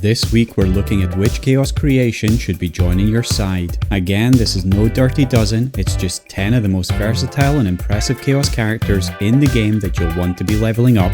This week we're looking at which Chaos creation should be joining your side. Again, this is no dirty dozen, it's just 10 of the most versatile and impressive Chaos characters in the game that you'll want to be leveling up.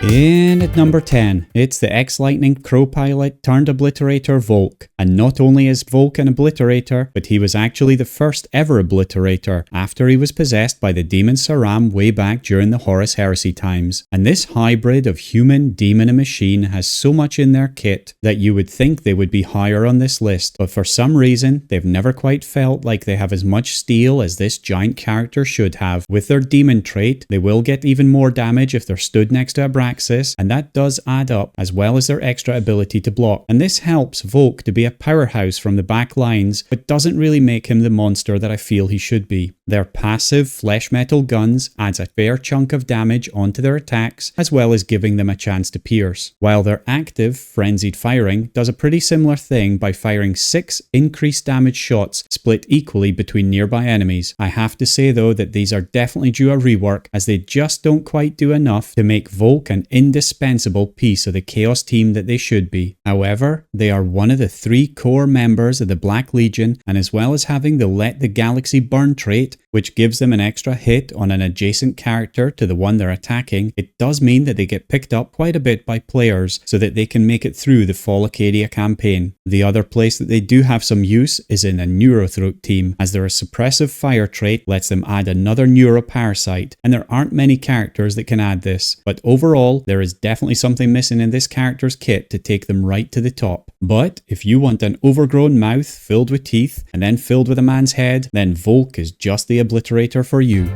In at number 10, it's the X-Lightning Crow Pilot turned Obliterator Volk. And not only is Volk an Obliterator, but he was actually the first ever Obliterator after he was possessed by the demon Saram way back during the Horus Heresy times. And this hybrid of human, demon and machine has so much in their kit that you would think they would be higher on this list, but for some reason they've never quite felt like they have as much steel as this giant character should have. With their demon trait, they will get even more damage if they're stood next to a Abraxas, and that does add up, as well as their extra ability to block. And this helps Volk to be a powerhouse from the back lines, but doesn't really make him the monster that I feel he should be. Their passive flesh metal guns adds a fair chunk of damage onto their attacks, as well as giving them a chance to pierce. While their active frenzied firing does a pretty similar thing by firing 6 increased damage shots split equally between nearby enemies. I have to say though that these are definitely due a rework, as they just don't quite do enough to make Volk an indispensable piece of the Chaos team that they should be. However, they are one of the 3 core members of the Black Legion, and as well as having the Let the Galaxy Burn trait, which gives them an extra hit on an adjacent character to the one they're attacking, it does mean that they get picked up quite a bit by players so that they can make it through the Fall Acadia campaign. The other place that they do have some use is in a Neurothroat team, as their suppressive fire trait lets them add another neuroparasite, and there aren't many characters that can add this, but overall there is definitely something missing in this character's kit to take them right to the top. But if you want an overgrown mouth filled with teeth and then filled with a man's head, then Volk is just the Obliterator for you.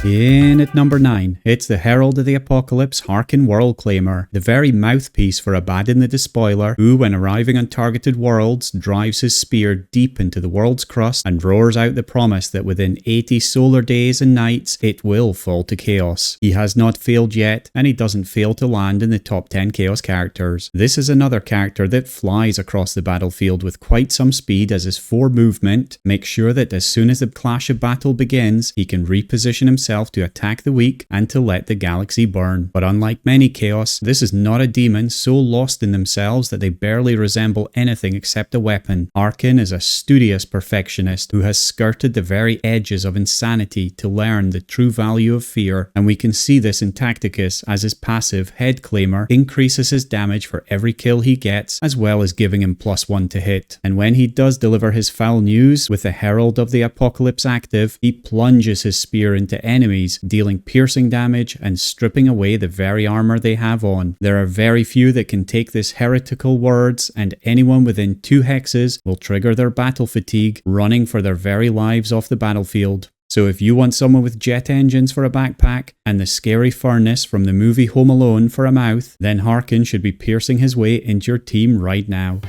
In at number 9, it's the Herald of the Apocalypse Harkin World Claimer, the very mouthpiece for Abaddon the Despoiler, who when arriving on targeted worlds drives his spear deep into the world's crust and roars out the promise that within 80 solar days and nights it will fall to chaos. He has not failed yet, and he doesn't fail to land in the top 10 Chaos characters. This is another character that flies across the battlefield with quite some speed, as his 4 movement makes sure that as soon as the clash of battle begins, he can reposition himself to attack the weak and to let the galaxy burn. But unlike many Chaos, this is not a demon so lost in themselves that they barely resemble anything except a weapon. Harkin is a studious perfectionist who has skirted the very edges of insanity to learn the true value of fear, and we can see this in Tacticus, as his passive Head Claimer increases his damage for every kill he gets, as well as giving him +1 to hit. And when he does deliver his foul news with the Herald of the Apocalypse active, he plunges his spear into enemies, dealing piercing damage and stripping away the very armor they have on. There are very few that can take this heretical words, and anyone within 2 hexes will trigger their battle fatigue, running for their very lives off the battlefield. So if you want someone with jet engines for a backpack and the scary furnace from the movie Home Alone for a mouth, then Harkin should be piercing his way into your team right now.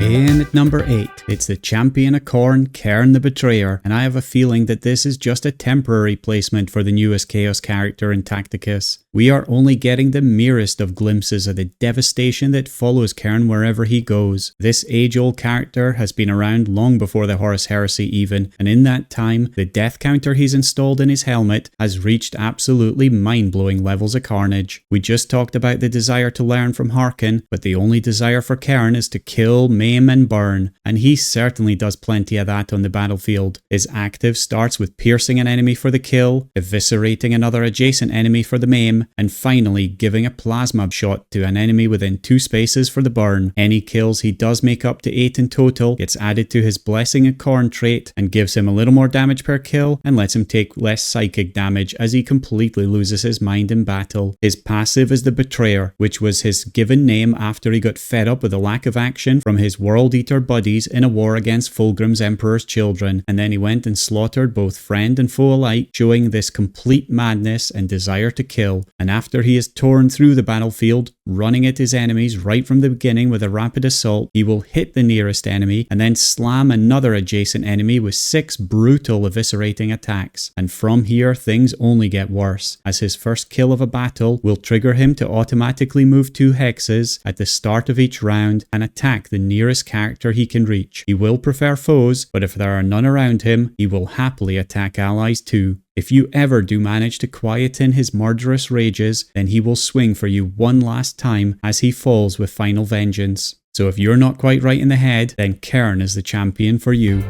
In at number 8, it's the Champion of Khorne, Cairn the Betrayer, and I have a feeling that this is just a temporary placement for the newest Chaos character in Tacticus. We are only getting the merest of glimpses of the devastation that follows Cairn wherever he goes. This age-old character has been around long before the Horus Heresy even, and in that time, the death counter he's installed in his helmet has reached absolutely mind-blowing levels of carnage. We just talked about the desire to learn from Harkin, but the only desire for Cairn is to kill, maim and burn, and he certainly does plenty of that on the battlefield. His active starts with piercing an enemy for the kill, eviscerating another adjacent enemy for the maim, and finally giving a plasma shot to an enemy within 2 spaces for the burn. Any kills he does make up to 8 in total gets added to his Blessing of Khorne trait and gives him a little more damage per kill and lets him take less psychic damage as he completely loses his mind in battle. His passive is the Betrayer, which was his given name after he got fed up with the lack of action from his World Eater buddies in a war against Fulgrim's Emperor's children, and then he went and slaughtered both friend and foe alike, showing this complete madness and desire to kill. And after he is torn through the battlefield, running at his enemies right from the beginning with a rapid assault. He will hit the nearest enemy and then slam another adjacent enemy with 6 brutal eviscerating attacks. And from here, things only get worse, as his first kill of a battle will trigger him to automatically move 2 hexes at the start of each round and attack the nearest character he can reach. He will prefer foes, but if there are none around him, he will happily attack allies too. If you ever do manage to quieten his murderous rages, then he will swing for you one last time as he falls with final vengeance. So if you're not quite right in the head, then Kern is the champion for you.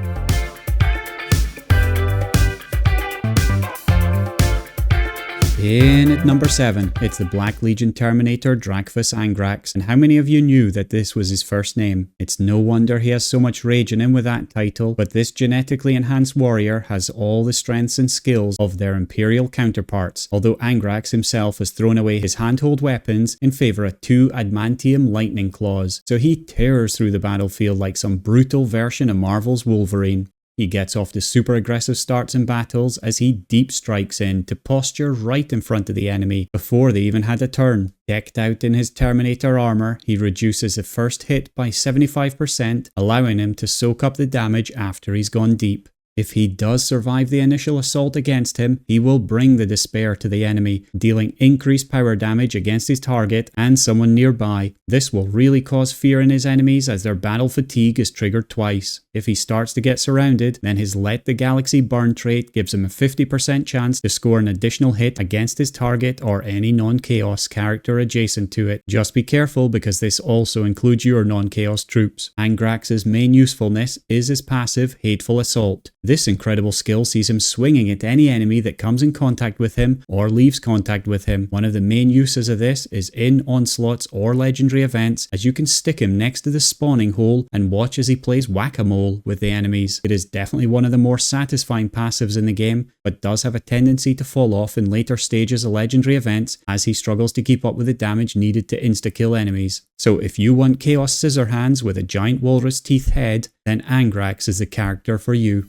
In at number 7, it's the Black Legion Terminator Dracfus Angrax, and how many of you knew that this was his first name? It's no wonder he has so much rage in him with that title, but this genetically enhanced warrior has all the strengths and skills of their Imperial counterparts, although Angrax himself has thrown away his handhold weapons in favour of 2 adamantium lightning claws, so he tears through the battlefield like some brutal version of Marvel's Wolverine. He gets off to super aggressive starts in battles as he deep strikes in to posture right in front of the enemy before they even had a turn. Decked out in his Terminator armor, he reduces the first hit by 75%, allowing him to soak up the damage after he's gone deep. If he does survive the initial assault against him, he will bring the despair to the enemy, dealing increased power damage against his target and someone nearby. This will really cause fear in his enemies as their battle fatigue is triggered twice. If he starts to get surrounded, then his Let the Galaxy Burn trait gives him a 50% chance to score an additional hit against his target or any non-chaos character adjacent to it. Just be careful because this also includes your non-chaos troops. Angrax's main usefulness is his passive Hateful Assault. This incredible skill sees him swinging at any enemy that comes in contact with him or leaves contact with him. One of the main uses of this is in onslaughts or legendary events, as you can stick him next to the spawning hole and watch as he plays whack-a-mole with the enemies. It is definitely one of the more satisfying passives in the game, but does have a tendency to fall off in later stages of legendary events as he struggles to keep up with the damage needed to insta-kill enemies. So if you want Chaos Scissorhands with a giant walrus teeth head, then Angrax is the character for you.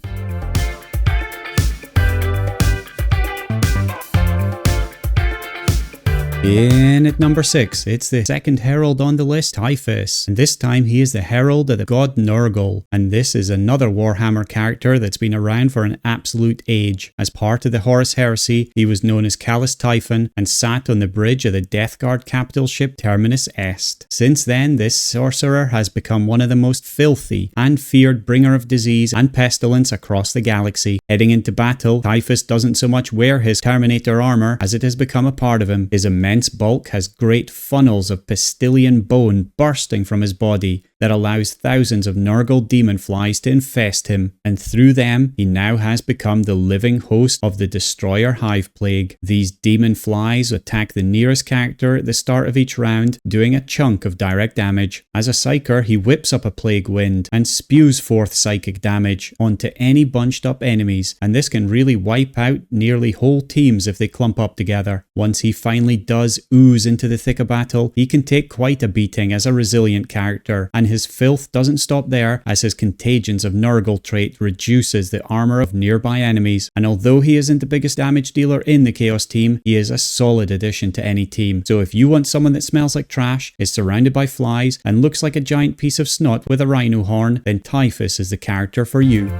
In at number 6, it's the second herald on the list, Typhus, and this time he is the herald of the god Nurgle, and this is another Warhammer character that's been around for an absolute age. As part of the Horus Heresy, he was known as Callus Typhon and sat on the bridge of the Death Guard capital ship Terminus Est. Since then, this sorcerer has become one of the most filthy and feared bringer of disease and pestilence across the galaxy. Heading into battle, Typhus doesn't so much wear his Terminator armor as it has become a part of him. His immense bulk has great funnels of Pastilian bone bursting from his body that allows thousands of Nurgle demon flies to infest him, and through them he now has become the living host of the Destroyer Hive Plague. These demon flies attack the nearest character at the start of each round, doing a chunk of direct damage. As a psyker, he whips up a plague wind and spews forth psychic damage onto any bunched up enemies, and this can really wipe out nearly whole teams if they clump up together. Once he finally does ooze into the thick of battle, he can take quite a beating as a resilient character, and his filth doesn't stop there, as his Contagions of Nurgle trait reduces the armor of nearby enemies, and although he isn't the biggest damage dealer in the Chaos team, he is a solid addition to any team. So if you want someone that smells like trash, is surrounded by flies, and looks like a giant piece of snot with a rhino horn, then Typhus is the character for you.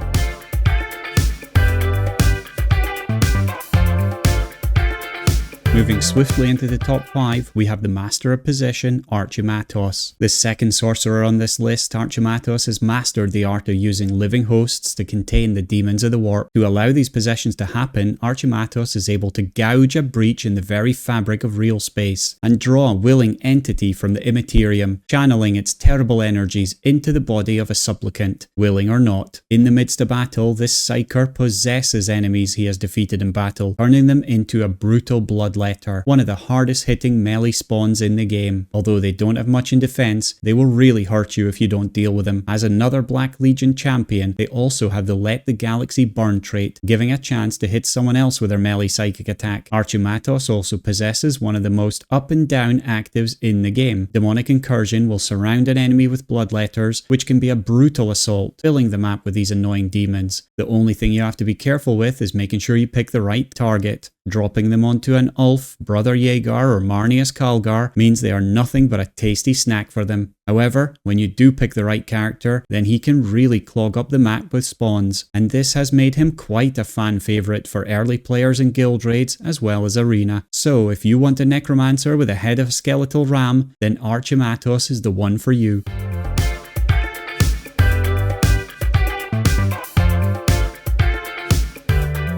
Moving swiftly into the top 5, we have the Master of Possession, Archimatos. The second sorcerer on this list, Archimatos has mastered the art of using living hosts to contain the demons of the warp. To allow these possessions to happen, Archimatos is able to gouge a breach in the very fabric of real space and draw a willing entity from the immaterium, channeling its terrible energies into the body of a supplicant, willing or not. In the midst of battle, this psyker possesses enemies he has defeated in battle, turning them into a brutal bloodletter, one of the hardest hitting melee spawns in the game. Although they don't have much in defense, they will really hurt you if you don't deal with them. As another Black Legion champion, they also have the Let the Galaxy Burn trait, giving a chance to hit someone else with their melee psychic attack. Archimatos also possesses one of the most up and down actives in the game. Demonic Incursion will surround an enemy with bloodletters, which can be a brutal assault, filling the map with these annoying demons. The only thing you have to be careful with is making sure you pick the right target. Dropping them onto an Ulf, Brother Jaeger or Marnius Kalgar means they are nothing but a tasty snack for them. However, when you do pick the right character, then he can really clog up the map with spawns, and this has made him quite a fan favourite for early players in guild raids as well as arena. So if you want a necromancer with a head of a skeletal ram, then Archimatos is the one for you.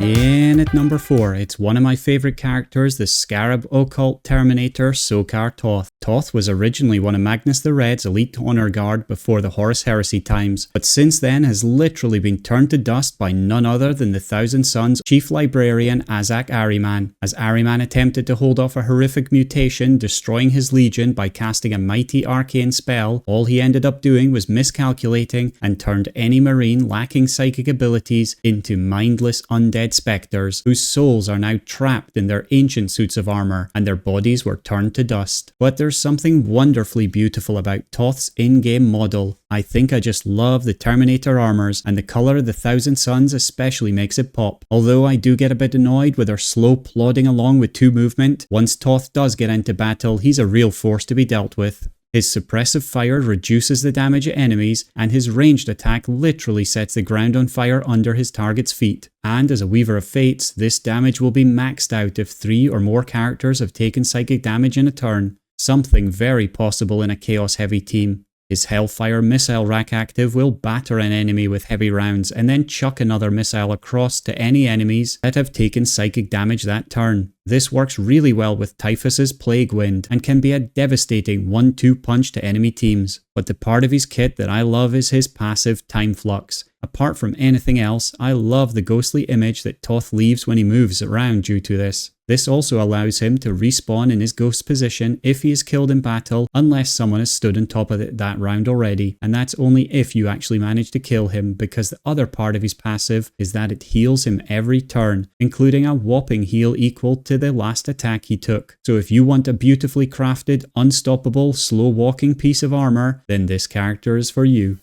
In at number 4, it's one of my favourite characters, the Scarab Occult Terminator Sokar Toth. Toth was originally one of Magnus the Red's elite honour guard before the Horus Heresy times, but since then has literally been turned to dust by none other than the Thousand Sons chief librarian Azak Ahriman. As Ahriman attempted to hold off a horrific mutation, destroying his legion by casting a mighty arcane spell, all he ended up doing was miscalculating and turned any marine lacking psychic abilities into mindless undead spectres whose souls are now trapped in their ancient suits of armour and their bodies were turned to dust. But there's something wonderfully beautiful about Toth's in-game model. I think I just love the Terminator armours, and the colour of the Thousand Sons especially makes it pop. Although I do get a bit annoyed with her slow plodding along with 2 movement, once Toth does get into battle, he's a real force to be dealt with. His suppressive fire reduces the damage of enemies, and his ranged attack literally sets the ground on fire under his target's feet. And as a Weaver of Fates, this damage will be maxed out if 3 or more characters have taken psychic damage in a turn, something very possible in a chaos-heavy team. His Hellfire missile rack active will batter an enemy with heavy rounds and then chuck another missile across to any enemies that have taken psychic damage that turn. This works really well with Typhus's Plague Wind and can be a devastating 1-2 punch to enemy teams. But the part of his kit that I love is his passive Time Flux. Apart from anything else, I love the ghostly image that Toth leaves when he moves around due to this. This also allows him to respawn in his ghost position if he is killed in battle, unless someone has stood on top of it that round already, and that's only if you actually manage to kill him, because the other part of his passive is that it heals him every turn, including a whopping heal equal to the last attack he took. So if you want a beautifully crafted, unstoppable, slow walking piece of armour, then this character is for you.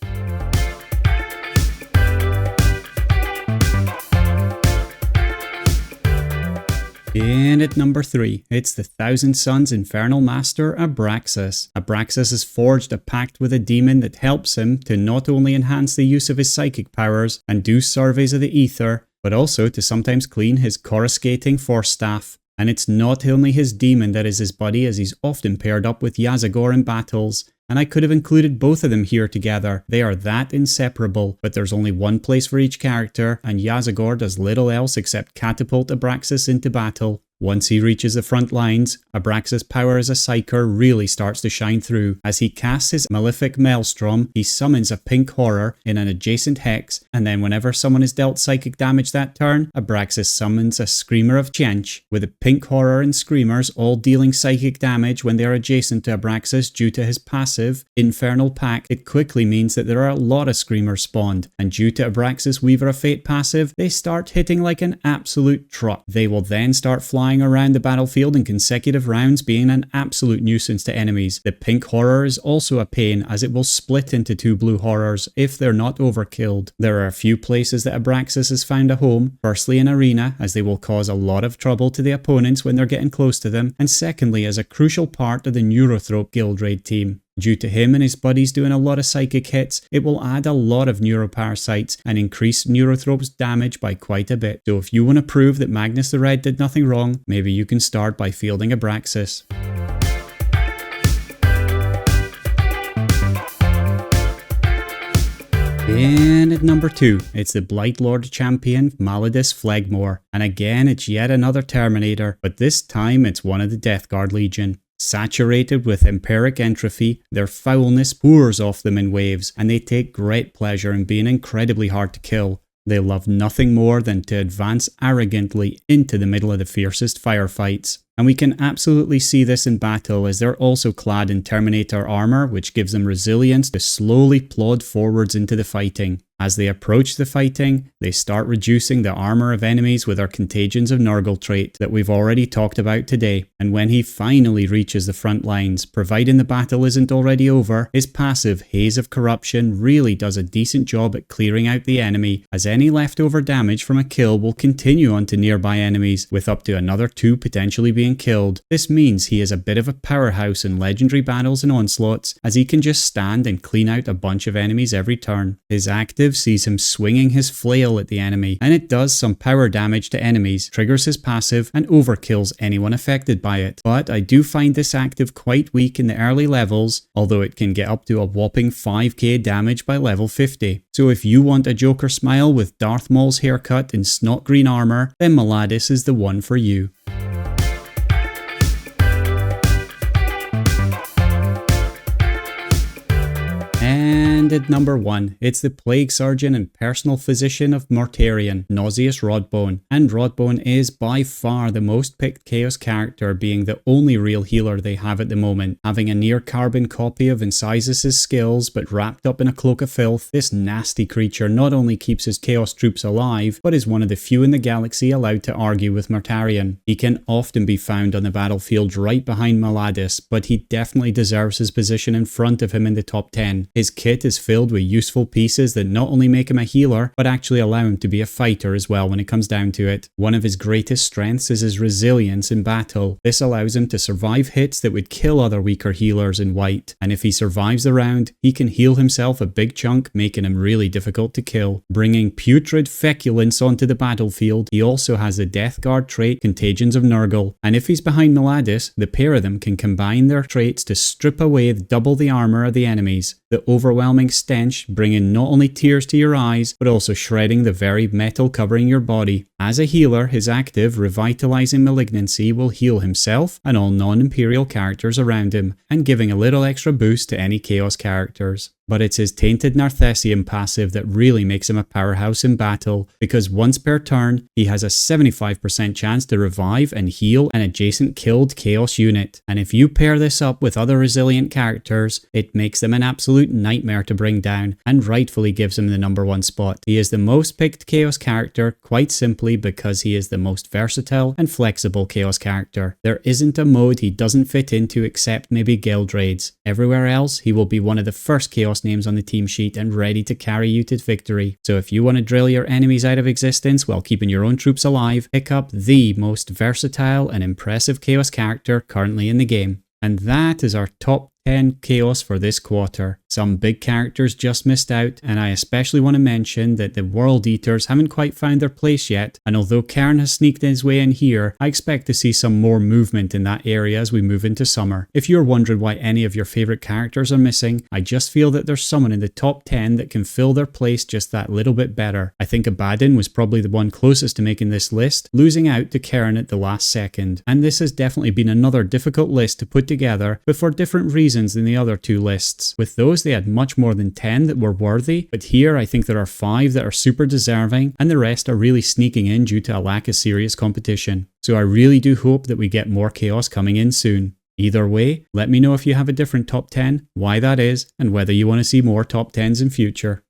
In at number 3, it's the Thousand Sons Infernal Master Abraxas. Abraxas has forged a pact with a demon that helps him to not only enhance the use of his psychic powers and do surveys of the ether, but also to sometimes clean his coruscating force staff. And it's not only his demon that is his buddy, as he's often paired up with Yazagor in battles, and I could have included both of them here together. They are that inseparable, but there's only one place for each character, and Yazagor does little else except catapult Abraxas into battle. Once he reaches the front lines, Abraxas' power as a psyker really starts to shine through. As he casts his Malefic Maelstrom, he summons a pink horror in an adjacent hex, and then whenever someone is dealt psychic damage that turn, Abraxas summons a Screamer of Chench, with the pink horror and Screamers all dealing psychic damage when they are adjacent to Abraxas due to his passive, Infernal Pact. It quickly means that there are a lot of Screamers spawned, and due to Abraxas' Weaver of Fate passive, they start hitting like an absolute truck. They will then start flying around the battlefield in consecutive rounds, being an absolute nuisance to enemies. The pink horror is also a pain, as it will split into 2 blue horrors if they're not overkilled. There are a few places that Abraxas has found a home, firstly in arena, as they will cause a lot of trouble to the opponents when they're getting close to them, and secondly as a crucial part of the Neurothrope guild raid team. Due to him and his buddies doing a lot of psychic hits, it will add a lot of neuroparasites and increase Neurothrope's damage by quite a bit. So if you want to prove that Magnus the Red did nothing wrong, maybe you can start by fielding Abraxas. And at number 2, it's the Blightlord champion Maladus Phlegmore, and again it's yet another Terminator, but this time it's one of the Death Guard Legion. Saturated with empiric entropy, their foulness pours off them in waves, and they take great pleasure in being incredibly hard to kill. They love nothing more than to advance arrogantly into the middle of the fiercest firefights. And we can absolutely see this in battle, as they're also clad in Terminator armor, which gives them resilience to slowly plod forwards into the fighting. As they approach the fighting, they start reducing the armor of enemies with our Contagions of Nurgle trait that we've already talked about today. And when he finally reaches the front lines, providing the battle isn't already over, his passive Haze of Corruption really does a decent job at clearing out the enemy, as any leftover damage from a kill will continue onto nearby enemies, with up to another 2 potentially being killed. This means he is a bit of a powerhouse in legendary battles and onslaughts, as he can just stand and clean out a bunch of enemies every turn. His active sees him swinging his flail at the enemy, and it does some power damage to enemies, triggers his passive, and overkills anyone affected by it. But I do find this active quite weak in the early levels, although it can get up to a whopping 5k damage by level 50. So if you want a Joker smile with Darth Maul's haircut and snot green armor, then Maladis is the one for you. And at number 1, it's the Plague Surgeon and Personal Physician of Mortarion, Nauseous Rodbone. And Rodbone is by far the most picked Chaos character, being the only real healer they have at the moment. Having a near carbon copy of Incisus' skills, but wrapped up in a cloak of filth, this nasty creature not only keeps his Chaos troops alive, but is one of the few in the galaxy allowed to argue with Mortarion. He can often be found on the battlefield right behind Maladis, but he definitely deserves his position in front of him in the top 10. His kit is filled with useful pieces that not only make him a healer, but actually allow him to be a fighter as well when it comes down to it. One of his greatest strengths is his resilience in battle. This allows him to survive hits that would kill other weaker healers in white, and if he survives the round, he can heal himself a big chunk, making him really difficult to kill. Bringing putrid feculence onto the battlefield, he also has the Death Guard trait Contagions of Nurgle, and if he's behind Maladis, the pair of them can combine their traits to strip away double the armor of the enemies. The overwhelming stench bringing not only tears to your eyes, but also shredding the very metal covering your body. As a healer, his active Revitalizing Malignancy will heal himself and all non-Imperial characters around him, and giving a little extra boost to any Chaos characters. But it's his Tainted Narthessium passive that really makes him a powerhouse in battle, because once per turn, he has a 75% chance to revive and heal an adjacent killed Chaos unit. And if you pair this up with other resilient characters, it makes them an absolute nightmare to bring down, and rightfully gives him the number 1 spot. He is the most picked Chaos character, quite simply because he is the most versatile and flexible Chaos character. There isn't a mode he doesn't fit into except maybe guild raids. Everywhere else, he will be one of the first Chaos names on the team sheet and ready to carry you to victory. So if you want to drill your enemies out of existence while keeping your own troops alive, pick up the most versatile and impressive Chaos character currently in the game. And that is our top 10 Chaos for this quarter. Some big characters just missed out, and I especially want to mention that the World Eaters haven't quite found their place yet, and although Cairn has sneaked his way in here, I expect to see some more movement in that area as we move into summer. If you're wondering why any of your favourite characters are missing, I just feel that there's someone in the top 10 that can fill their place just that little bit better. I think Abaddon was probably the one closest to making this list, losing out to Cairn at the last second, and this has definitely been another difficult list to put together, but for different reasons than the other 2 lists. With those, they had much more than 10 that were worthy, but here I think there are 5 that are super deserving, and the rest are really sneaking in due to a lack of serious competition. So I really do hope that we get more Chaos coming in soon. Either way, let me know if you have a different top 10, why that is, and whether you want to see more top 10s in future.